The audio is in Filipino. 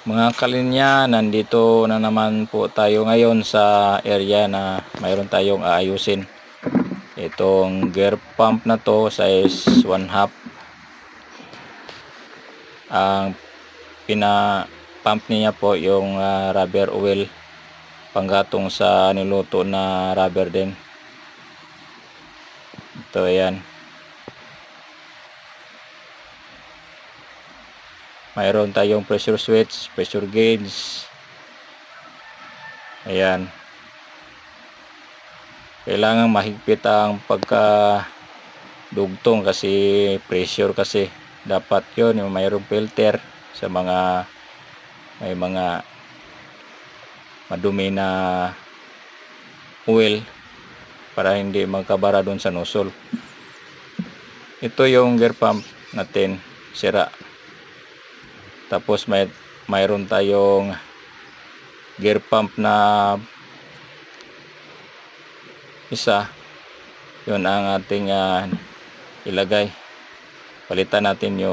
Mga kalinya, nandito na naman po tayo ngayon sa area na mayroon tayong aayusin. Itong gear pump na to, size 1/2. Ang pina-pump niya po yung rubber oil, panggatong sa niluto na rubber din. Ito, ayan. Mayroon tayong pressure switch, pressure gauge. Ayan. Kailangan mahigpit ang pagka-dugtong kasi pressure kasi. Dapat yun, yung mayroong filter sa mga may mga madumi na oil para hindi magkabara doon sa nozzle. Ito yung gear pump natin, sira. Tapos mayroon tayong gear pump na isa. Yun ang ating ilagay. Palitan natin yung